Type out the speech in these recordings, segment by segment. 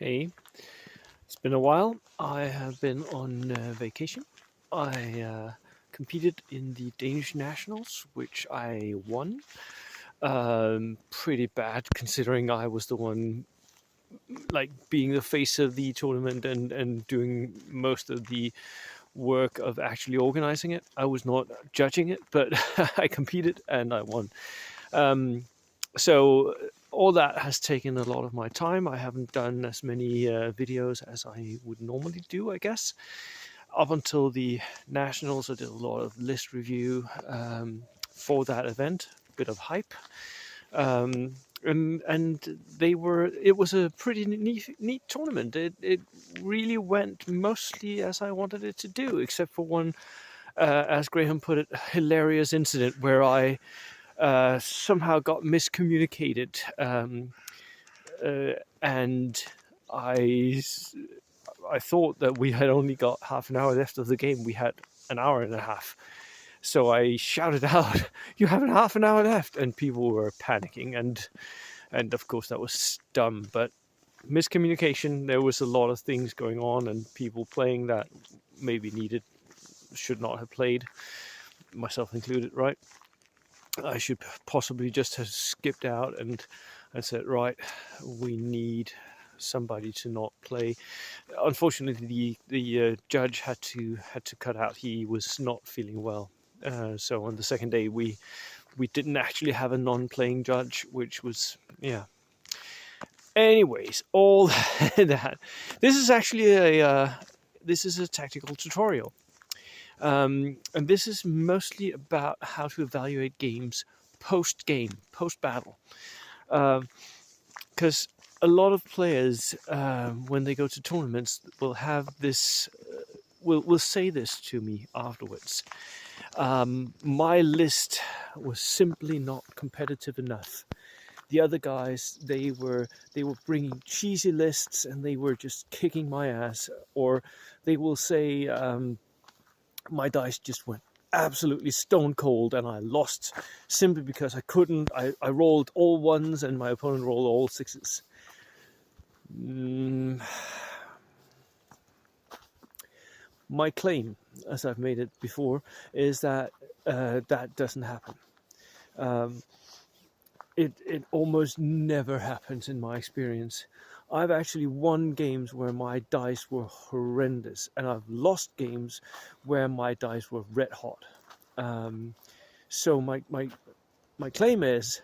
Hey, it's been a while. I have been on vacation. I competed in the Danish Nationals, which I won. Pretty bad considering I was the one like being the face of the tournament and doing most of the work of actually organizing it. I was not judging it, but I competed and I won. Um, so all that has taken a lot of my time. I haven't done as many videos as I would normally do, I guess. Up until the Nationals, I did a lot of list review for that event, bit of hype. Um, and it was a pretty neat tournament. It really went mostly as I wanted it to do, except for one, as Graham put it, hilarious incident where I somehow got miscommunicated, and I I thought that we had only got half an hour left of the game. We had an hour and a half. So I shouted out, "You have half an hour left," and people were panicking, and of course that was dumb. But miscommunication. There was a lot of things going on, and people playing that maybe should not have played, myself included. Right? I should possibly just have skipped out and said, right, we need somebody to not play. Unfortunately, the judge had to cut out. He was not feeling well. So on the second day, we didn't actually have a non-playing judge, which was, yeah. Anyways, all that. This is actually a tactical tutorial. And this is mostly about how to evaluate games post-game, post-battle. Because a lot of players, when they go to tournaments, will have this, will say this to me afterwards. My list was simply not competitive enough. The other guys, they were bringing cheesy lists and they were just kicking my ass. Or they will say, my dice just went absolutely stone cold and I lost simply because I couldn't. I rolled all ones and my opponent rolled all sixes. My claim, as I've made it before, is that that doesn't happen. It almost never happens in my experience. I've actually won games where my dice were horrendous, and I've lost games where my dice were red hot. So my claim is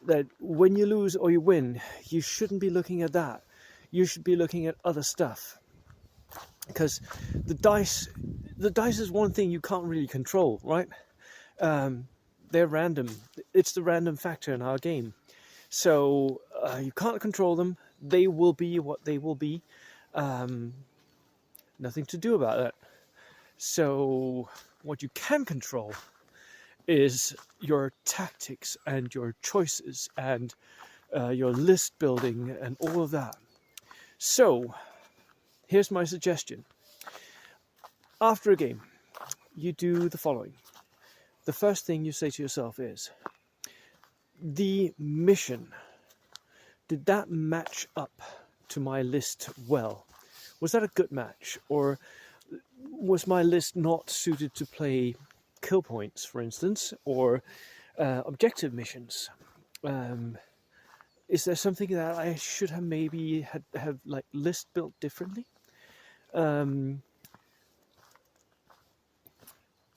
that when you lose or you win, you shouldn't be looking at that. You should be looking at other stuff. Because the dice is one thing you can't really control, right? They're random. It's the random factor in our game. So you can't control them. They will be what they will be. Nothing to do about that. So what you can control is your tactics and your choices and your list building and all of that. So here's my suggestion. After a game, you do the following. The first thing you say to yourself is, the mission, did that match up to my list well? Was that a good match? Or was my list not suited to play kill points, for instance, or objective missions? Is there something that I should have maybe have like list built differently?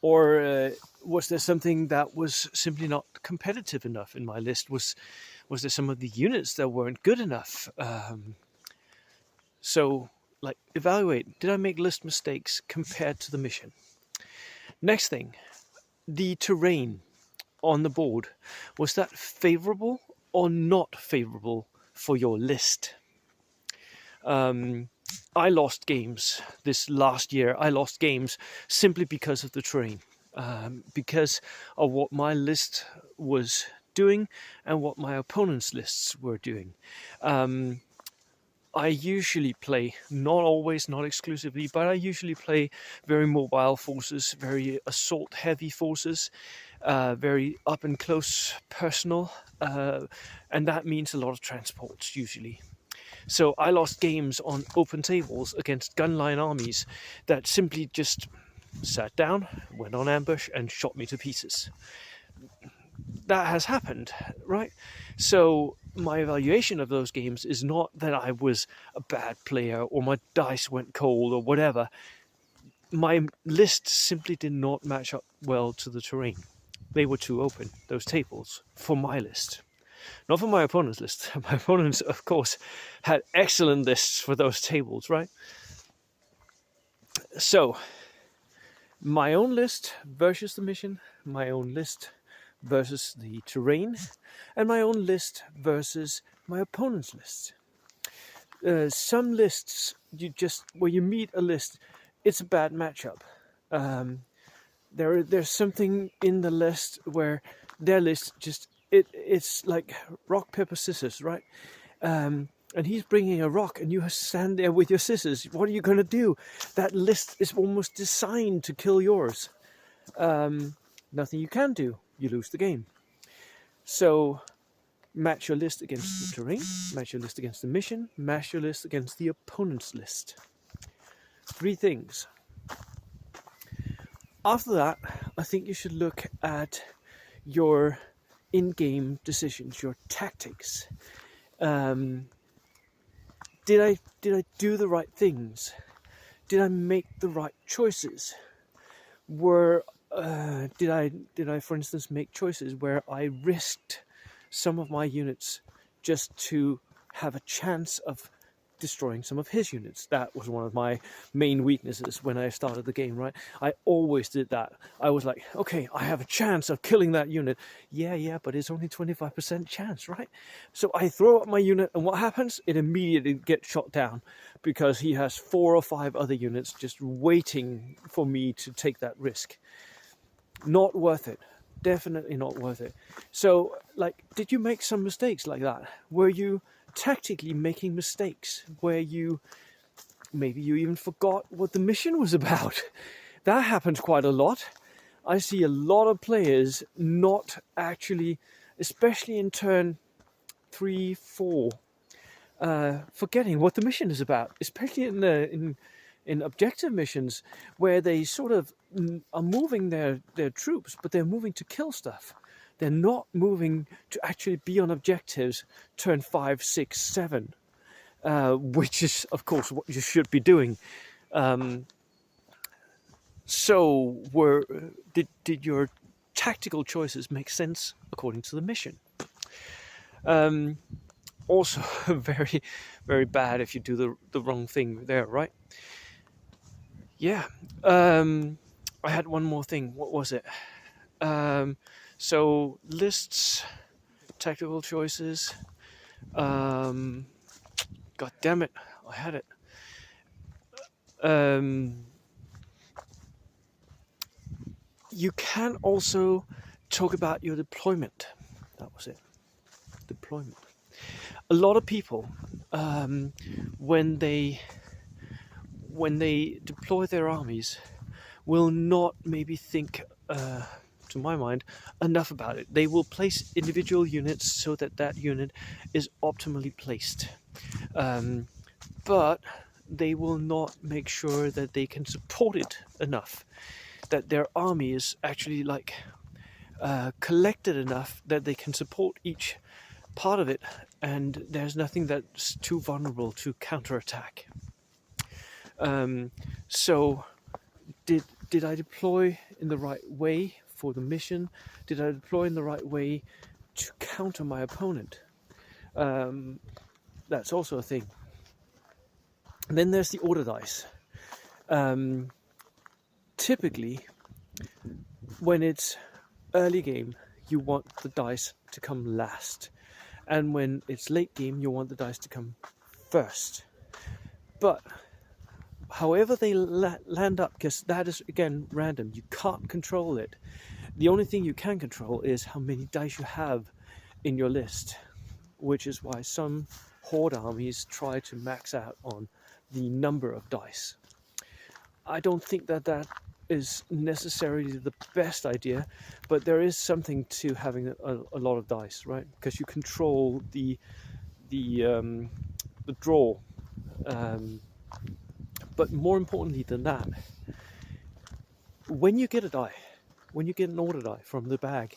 Or was there something that was simply not competitive enough in my list? Was there some of the units that weren't good enough? So, like, evaluate. Did I make list mistakes compared to the mission? Next thing, the terrain on the board. Was that favorable or not favorable for your list? I lost games this last year. I lost games simply because of the terrain, because of what my list was doing and what my opponent's lists were doing. I usually play, not always, not exclusively, but I usually play very mobile forces, very assault-heavy forces, very up-and-close personal, and that means a lot of transports usually. So I lost games on open tables against gunline armies that simply just sat down, went on ambush, and shot me to pieces. That has happened, right? So my evaluation of those games is not that I was a bad player or my dice went cold or whatever. My list simply did not match up well to the terrain. They were too open, those tables, for my list. Not for my opponent's list. My opponents, of course, had excellent lists for those tables, right? So, my own list versus the mission, my own list versus the terrain, and my own list versus my opponent's list. Some lists, where you meet a list, it's a bad matchup. There's something in the list where their list it's like rock, paper, scissors, right? And he's bringing a rock and you stand there with your scissors. What are you going to do? That list is almost designed to kill yours. Nothing you can do. You lose the game. So match your list against the terrain, match your list against the mission, match your list against the opponent's list. 3 things. After that, I think you should look at your in-game decisions, your tactics. Did I do the right things? Did I make the right choices? Did I, for instance, make choices where I risked some of my units just to have a chance of destroying some of his units? That was one of my main weaknesses when I started the game, right? I always did that. I was like, okay, I have a chance of killing that unit. Yeah, but it's only 25% chance, right? So I throw up my unit, and what happens? It immediately gets shot down because he has 4 or 5 other units just waiting for me to take that risk. Not worth it. Definitely not worth it. So, like, did you make some mistakes like that? Were you tactically making mistakes where maybe you even forgot what the mission was about? That happens quite a lot. I see a lot of players not actually, especially in turn 3, 4, forgetting what the mission is about, especially in objective missions where they sort of are moving their troops, but they're moving to kill stuff. They're not moving to actually be on objectives turn 5, 6, 7, which is, of course, what you should be doing. So, did your tactical choices make sense according to the mission? Also, very, very bad if you do the wrong thing there, right? Yeah. I had one more thing. What was it? So lists, tactical choices. God damn it, I had it. You can also talk about your deployment. That was it. Deployment. A lot of people, when they deploy their armies, will not maybe think, to my mind, enough about it. They will place individual units so that unit is optimally placed. But they will not make sure that they can support it enough, that their army is actually collected enough that they can support each part of it, and there's nothing that's too vulnerable to counterattack. So did I deploy in the right way for the mission? Did I deploy in the right way to counter my opponent? That's also a thing. And then there's the order dice. Typically, when it's early game, you want the dice to come last. And when it's late game, you want the dice to come first. But however they land up, because that is, again, random. You can't control it. The only thing you can control is how many dice you have in your list, which is why some horde armies try to max out on the number of dice. I don't think that is necessarily the best idea, but there is something to having a lot of dice, right? Because you control the the draw. But more importantly than that, when you get a die, when you get an order die from the bag,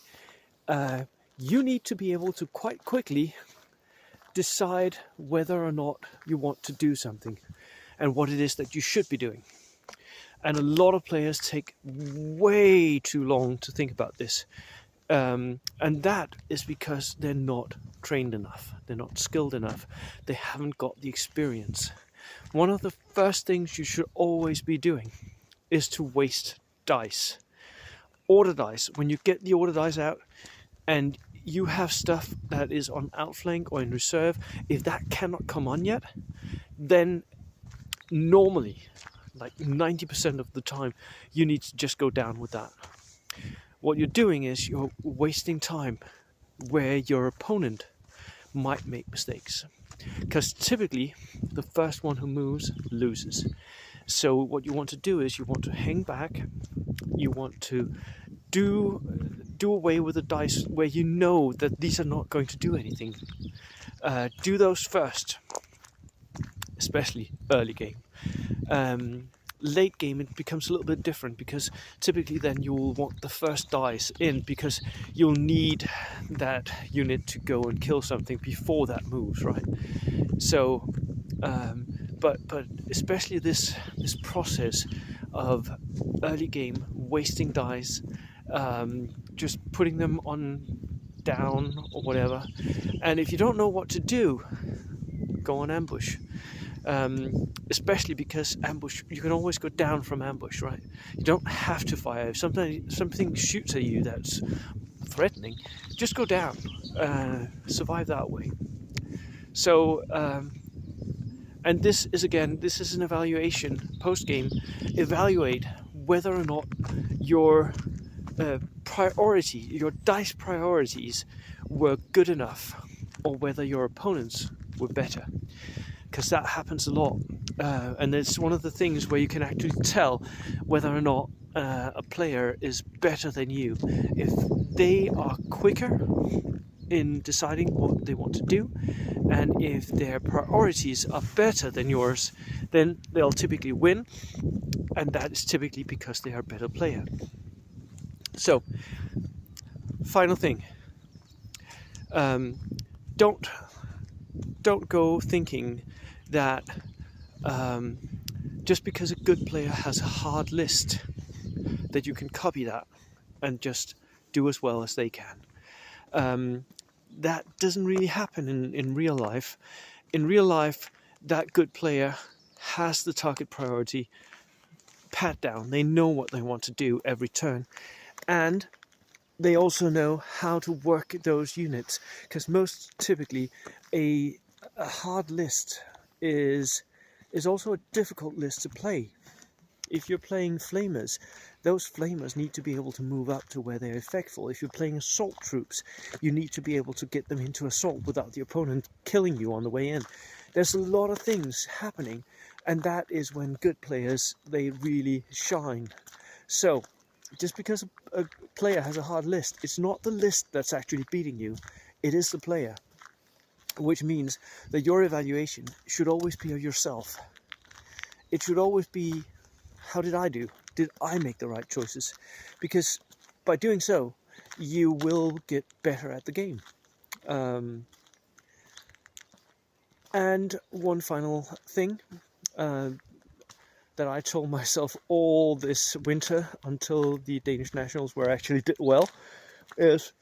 you need to be able to quite quickly decide whether or not you want to do something and what it is that you should be doing. And a lot of players take way too long to think about this. And that is because they're not trained enough. They're not skilled enough. They haven't got the experience. One of the first things you should always be doing is to waste dice. Order dice. When you get the order dice out and you have stuff that is on outflank or in reserve, if that cannot come on yet, then normally, like 90% of the time, you need to just go down with that. What you're doing is you're wasting time where your opponent might make mistakes. Because typically, the first one who moves loses. So what you want to do is you want to hang back, you want to do away with the dice where you know that these are not going to do anything. Do those first, especially early game. Late game it becomes a little bit different, because typically then you will want the first dice in, because you'll need that unit to go and kill something before that moves, right? So but especially this process of early game wasting dice, just putting them on down or whatever, and if you don't know what to do, go on ambush. Especially because ambush, you can always go down from ambush, right? You don't have to fire. If something shoots at you that's threatening, just go down, survive that way. So, and this is an evaluation post-game. Evaluate whether or not your your dice priorities were good enough, or whether your opponents were better. Because that happens a lot, and it's one of the things where you can actually tell whether or not a player is better than you. If they are quicker in deciding what they want to do, and if their priorities are better than yours, then they'll typically win, and that is typically because they are a better player. So, final thing, don't go thinking that just because a good player has a hard list, that you can copy that and just do as well as they can. That doesn't really happen in real life. In real life, that good player has the target priority pat down. They know what they want to do every turn, and they also know how to work those units, because most typically a hard list is also a difficult list to play. If you're playing flamers, those flamers need to be able to move up to where they're effectful. If you're playing assault troops, you need to be able to get them into assault without the opponent killing you on the way in. There's a lot of things happening, and that is when good players, they really shine. So, just because a player has a hard list, it's not the list that's actually beating you, it is the player. Which means that your evaluation should always be of yourself. It should always be, how did I do? Did I make the right choices? Because by doing so, you will get better at the game. And one final thing that I told myself all this winter until the Danish nationals were actually did well is,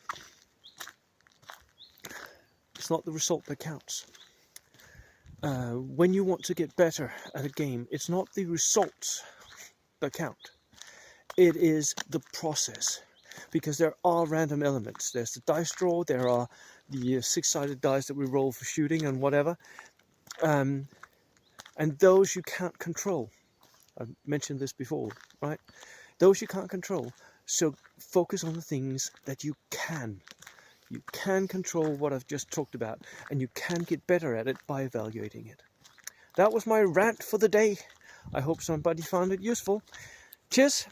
it's not the result that counts. When you want to get better at a game, it's not the results that count. It is the process. Because there are random elements. There's the dice draw, there are the six-sided dice that we roll for shooting and whatever. And those you can't control. I've mentioned this before, right? Those you can't control. So focus on the things that you can. You can control what I've just talked about, and you can get better at it by evaluating it. That was my rant for the day. I hope somebody found it useful. Cheers!